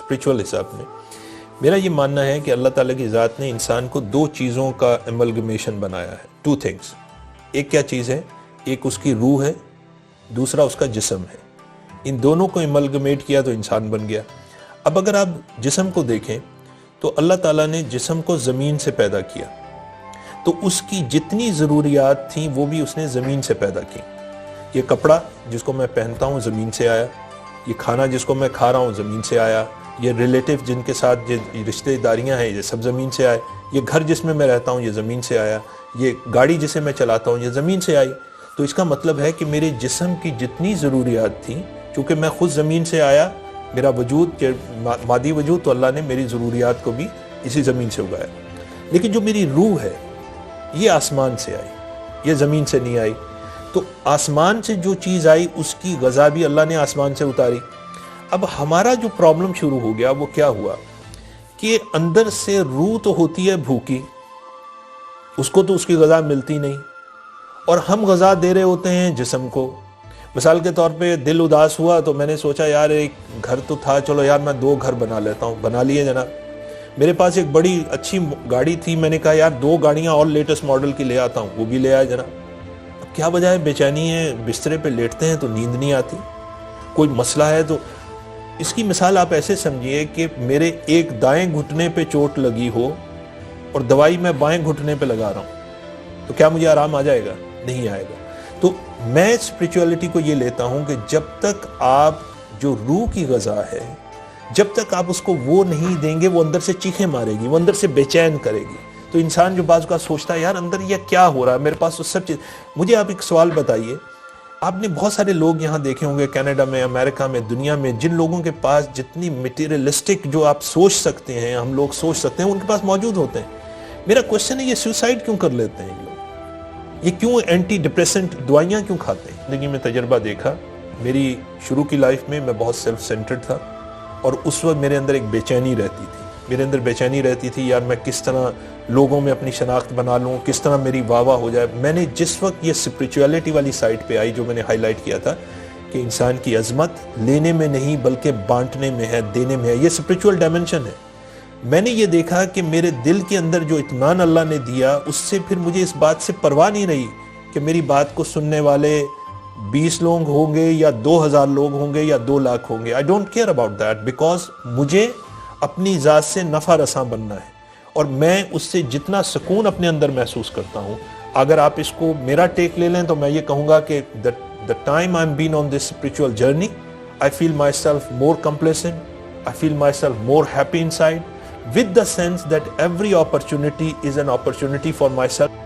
Spiritual حساب میں میرا یہ ماننا ہے کہ اللہ تعالیٰ کی ذات نے انسان کو دو چیزوں کا ایملگمیشن بنایا ہے. 2 things. ایک کیا چیز ہے؟ ایک اس کی روح ہے, دوسرا اس کا جسم ہے. ان دونوں کو ایملگمیٹ کیا تو انسان بن گیا. اب اگر آپ جسم کو دیکھیں تو اللہ تعالیٰ نے جسم کو زمین سے پیدا کیا, تو اس کی جتنی ضروریات تھیں وہ بھی اس نے زمین سے پیدا کی. یہ کپڑا جس کو میں پہنتا ہوں زمین سے آیا, یہ کھانا جس کو میں کھا رہا ہوں زمین سے آیا, یہ ریلیٹیو جن کے ساتھ جو رشتہ داریاں ہیں یہ سب زمین سے آئے, یہ گھر جس میں رہتا ہوں یہ زمین سے آیا, یہ گاڑی جسے میں چلاتا ہوں یہ زمین سے آئی. تو اس کا مطلب ہے کہ میرے جسم کی جتنی ضروریات تھیں, چونکہ میں خود زمین سے آیا, میرا وجود مادی وجود, تو اللہ نے میری ضروریات کو بھی اسی زمین سے اگایا. لیکن جو میری روح ہے یہ آسمان سے آئی, یہ زمین سے نہیں آئی. تو آسمان سے جو چیز آئی اس کی غذا بھی اللہ نے آسمان سے اتاری. اب ہمارا جو پرابلم شروع ہو گیا وہ کیا ہوا کہ اندر سے روح تو ہوتی ہے بھوکی, اس کو تو اس کی غذا ملتی نہیں, اور ہم غذا دے رہے ہوتے ہیں جسم کو. مثال کے طور پہ دل اداس ہوا تو میں نے سوچا یار ایک گھر تو تھا, چلو یار میں 2 گھر بنا لیتا ہوں. بنا لیے جناب. میرے پاس ایک بڑی اچھی گاڑی تھی, میں نے کہا یار 2 گاڑیاں اور لیٹسٹ ماڈل کی لے آتا ہوں, وہ بھی لے آیا جناب. اب کیا وجہ ہے؟ بےچینی ہے, بسترے پہ لیٹتے ہیں تو نیند نہیں آتی, کوئی مسئلہ ہے. تو اس کی مثال آپ ایسے سمجھیے کہ میرے ایک دائیں گھٹنے پہ چوٹ لگی ہو اور دوائی میں بائیں گھٹنے پہ لگا رہا ہوں, تو کیا مجھے آرام آ جائے گا؟ نہیں آئے گا. تو میں اسپریچولیٹی کو یہ لیتا ہوں کہ جب تک آپ جو روح کی غذا ہے, جب تک آپ اس کو وہ نہیں دیں گے, وہ اندر سے چیخیں مارے گی, وہ اندر سے بے چین کرے گی. تو انسان جو بعض کا سوچتا ہے یار اندر یہ کیا ہو رہا ہے, میرے پاس تو سب چیز. مجھے آپ ایک سوال بتائیے, آپ نے بہت سارے لوگ یہاں دیکھے ہوں گے کینیڈا میں, امریکہ میں, دنیا میں, جن لوگوں کے پاس جتنی میٹیریلسٹک جو آپ سوچ سکتے ہیں, ہم لوگ سوچ سکتے ہیں, ان کے پاس موجود ہوتے ہیں. میرا کوشچن ہے یہ سوسائڈ کیوں کر لیتے ہیں یہ لوگ؟ یہ کیوں اینٹی ڈپریسنٹ دوائیاں کیوں کھاتے ہیں؟ زندگی میں تجربہ دیکھا, میری شروع کی لائف میں بہت سیلف سینٹرڈ تھا, اور اس وقت میرے اندر ایک بے چینی رہتی تھی. میرے اندر بے چینی رہتی تھی یار میں کس طرح لوگوں میں اپنی شناخت بنا لوں, کس طرح میری واہ واہ ہو جائے. میں نے جس وقت یہ اسپریچولیٹی والی سائٹ پہ آئی, جو میں نے ہائی لائٹ کیا تھا کہ انسان کی عظمت لینے میں نہیں بلکہ بانٹنے میں ہے, دینے میں ہے, یہ اسپریچول ڈائمنشن ہے. میں نے یہ دیکھا کہ میرے دل کے اندر جو اطمینان اللہ نے دیا, اس سے پھر مجھے اس بات سے پرواہ نہیں رہی کہ میری بات کو سننے والے 20 لوگ ہوں گے یا 2000 لوگ ہوں گے یا 2 لاکھ ہوں گے. I don't care about that, because مجھے اپنی ذات سے نفع رساں بننا ہے, اور میں اس سے جتنا سکون اپنے اندر محسوس کرتا ہوں. اگر آپ اس کو میرا ٹیک لے لیں تو میں یہ کہوں گا کہ the time I'm been on this spiritual journey, I feel myself more complacent, I feel myself more happy inside, with the sense that every opportunity is an opportunity for myself.